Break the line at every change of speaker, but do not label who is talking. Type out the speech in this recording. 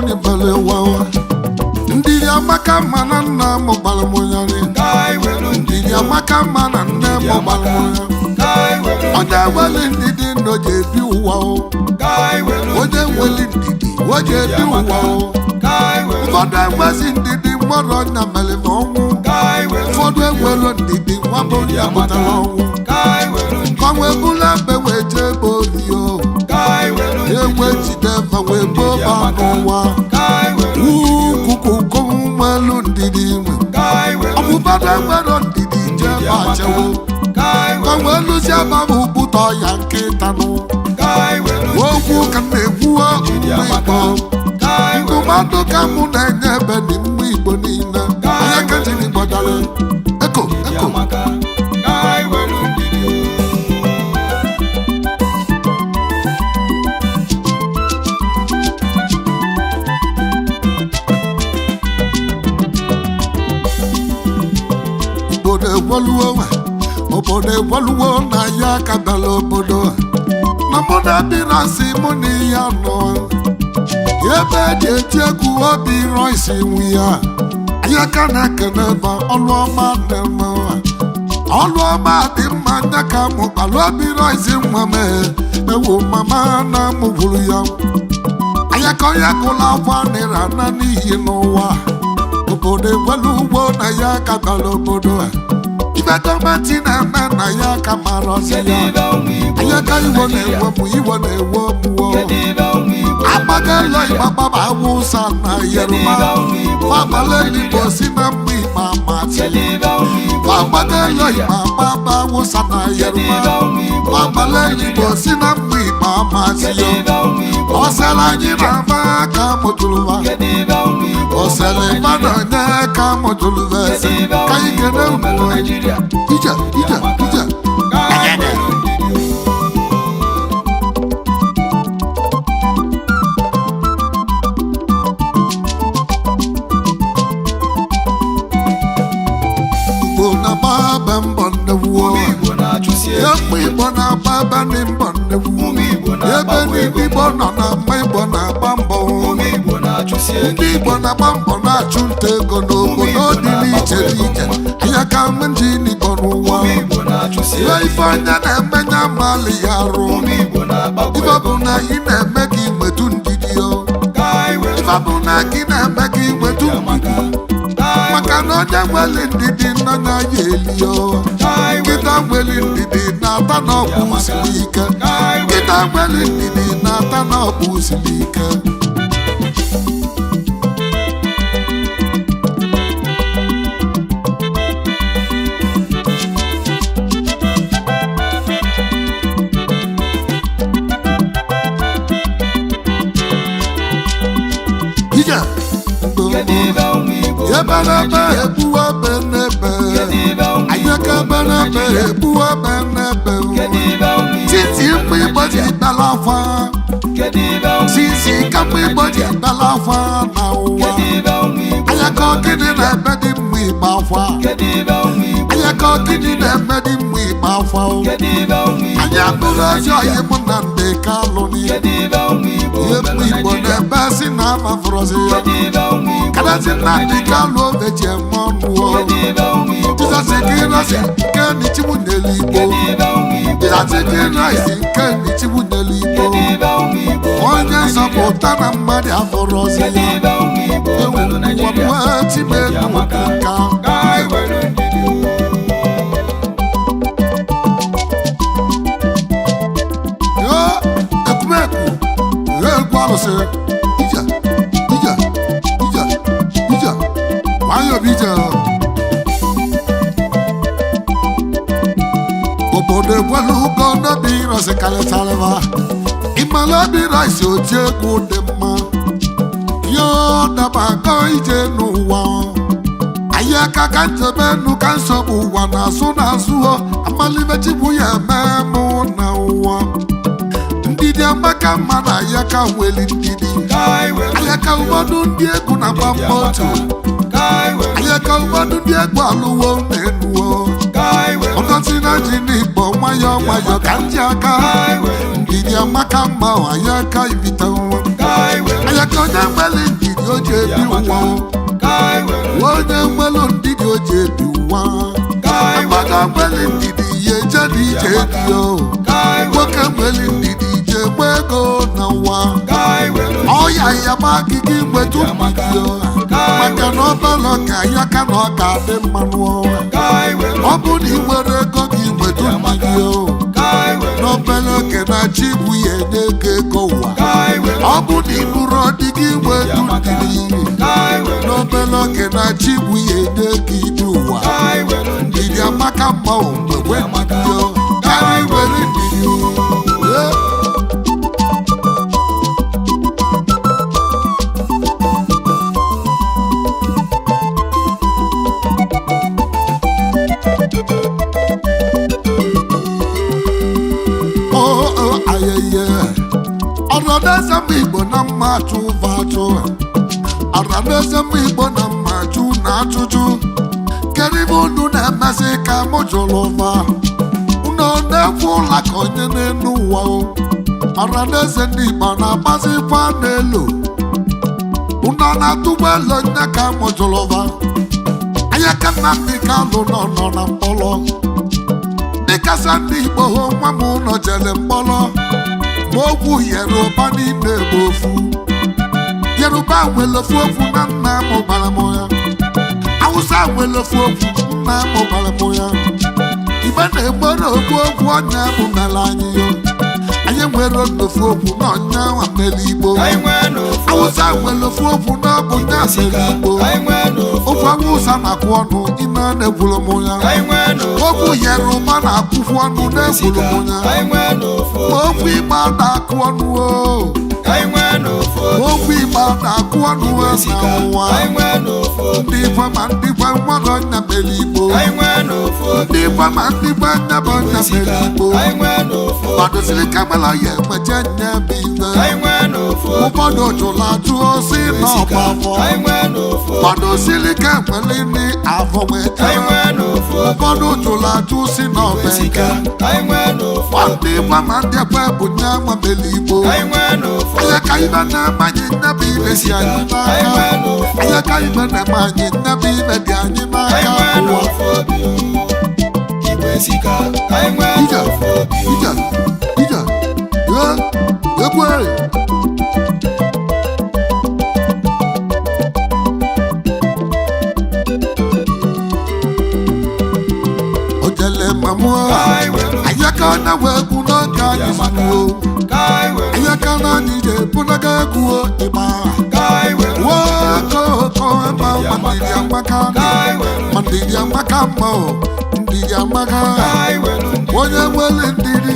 onye bale wawa ndidi amaka mma na nna m gbara m onye ndidi amaka mma na nne m gbara m onye nwere ndidi nọ ji ebi ụwa onye nwere ndidi o ji ebi ụwa ụfọdụ enwezi ndidi mmadụ ọnya mere na ọnwụ ụfọdụ enwere ndidi nwa bụ onye mụtara ọnwụ kọnwe bụla ebe wee jee ebe olio egwe jide fa wee gboo ba n'ụwa ukuku nwelu ndidi nwe ọbụbada nwere ndidi jee bachewo kọnwe lụzi ababụ bụtọ ya nkịta nụ okwu ka na-ekwu Igbo ndụmọdụ ka mụ na-enye ebe n'ime Igbo niile onye ka jiri gbadara eko obodo egwoluwo na ya kabala obodo na mụ na birasi mụ na ihe anọ ebe eji eti egwu obi roisi nwu ya anya ka na-ekene ebe ọlụọma na-eme ọlụọma dị mma nya ka mụ kpalụ obi roisi nwa mee ewu mama na mụ gwuru ya anya ka onye gụla afọ nịra na n'ihi n'ụwa obodo egwoluwo na ya kabala obodo ibe gọọmenti na-eme na ya ka mara ọsị ya anya ka iwo na-ewe mụ iwo na-ewe mụọ agbagelo ịgbababa awụsa na Yoruba fagbala Igbo si na mma Igbo amatị fagbagelo ịgbababa awụsa na Yoruba fagbala Igbo si na mma Igbo amatị ya ọsela anyị na-ama ka mụtụrụba ọsela mmadụ onye ka mụtụrụba ese ka anyị kene ụmụ ije Igbo na-agba ebe ndị mbọ nnekwu ebe ndị Igbo nọ na mma Igbo na-agba mbọ ndị Igbo na-agba mbọ na-achụ nta ego n'obodo dị n'iche n'iche anya ka ndị Igbo n'ụwa ihe ife anya na-emenye amalị ya arụ ife bụ na ị na-eme ka inwetu ndidi ife bụ na gị na-eme ka inwetu ndidi maka na onye nwere ndidi nọ na ya elio nkịta nwere ndidi na-ata n'ọkpụ siri ike nkịta nwere ndidi na-ata n'ọkpụ siri ike ebenebe ebuwe benebe ayaka benebe ebuwe benebe titi mgbe Igbo ji bela afọ sisi ka mgbe Igbo ji bela afọ na ụwa ayaka ọgịdị na-eme dị mgbe Igbo afọ ayaka ọgịdị na-eme dị mgbe Igbo afọ anyị abụrụ ezi oyi mụ na ndị Kalụ ihe mgbe Igbo na-ebe si na amafụrụzi ya kadazi na ndị Kalụ oge ji eme ọnụ Jizọs kirasi nke n'ichibu n'elu Igbo Jizọs kirasi nke n'ichibu n'elu Igbo onye nzọpụta na mmadụ afụrụzi ya ewu ụwa timenu nka ekumeku egwu alụsị ije nwayọ bụ ije obodo egwelu ugo n'obi irọsi karịtarịba ịmala obi irọsi oti egwu dị mma yo daba akọ ije n'ụwa anyị aka ka nchebe enu ka nsogbu ụwa na-azụ amalibechibu ya eme mụ na ụwa ndidi amaka mma na ya ka weli ndidi ayaka ụfọdụ ndị egwu na-agba mbọ otu ayaka ụfọdụ ndị egwu alụwo na-enuwo ọkọchị na ji n'Igbo nwayọ nwayọ ka ndị aka ndidi amaka mma ayaka ibite nwa ayaka onye nwere oji ebi ụwa onye nwelu ndidi oji ebi ụwa amaka nwere ndidi ya eje n'ije dị yo nwoke nwere ndidi je gbe ego na ụwa ọya ya ma akịka igwetu ndidi yo maka na ọbala ka ya ka na ọ ga-adị mmanụ ọ bụ na ị nwere ego gị igwetu ndidi yo n'obele oke na chi bụ ya enye ego ego ụwa ọ bụ na iburu ọdị gị igwetu ndidi n'obele oke na chi bụ ya enye ego idu ụwa ndidi amaka mma mgbe gwe ndidi yo karị nwere ndidi yo Araneze m Igbo na mma atụ vatụ Araneze m Igbo na mma atụ na ajụjụ kedu ibe unu na-emezi ka mụ jụrụ ụva unu na-ekwu ụla ka onye n'elu ụwa Araneze ndị Igbo na-agbazikwa n'elu unu na-atụgba elu nye ka mụ jụrụ ụva anya ka Nnamdi Kanu nọ na mkpọrọ dịkasa ndị Igbo hụ nwa m ụlọ jere mkpọrọ ogwu Yoruba n'ime bụ ofu Yoruba nwere ofu okwu na nna m gbara m ya Hausa nwere ofu okwu nna m gbara m ya Igbo na-egbere okwu okwu ọnya bụ mere anyị yo anyị nwere ofu okwu na ọnya nwa mere Igbo Hausa nwere ofu okwu na ọ bụ nya mere Igbo ofu Hausa na-akwụ ọnụ ime na-ekwuru m ya okwu Yoruba na-akwụfu ọnụ na-ekwuru m ya okwu Igbo na-akụ ọnụ okwu Igbo na-akụ ọnụ na ụwa ndị Igbo ma ndị Igbo nwere ọnya mere Igbo ndị Igbo ma ndị Igbo nya bụ ọnya mere Igbo kwadosiri kamera ya ekweje nye bụ ibe ụfọdụ jụrụ ajụ osi n'ọgba afọ kwadosiri ka enwere ndị afọ wee jere ụfọdụ jụrụ ajụ si n'ọba eke ndị Igbo ma ndị ekwe bụ nye nwa mere Igbo anya ka ibe na-emanye nnebi ibe si anyị n'aka anya ka ibe na-emanye nnebi ibe dị anyị n'aka ụwa ije egwe ojele mamu anya ka na wegwu n'oge anyị sinuo anya ka na anyị je bunaga egwu ịgba woko ema mandidi amaka mma ndidi amaka onye nwere ndidi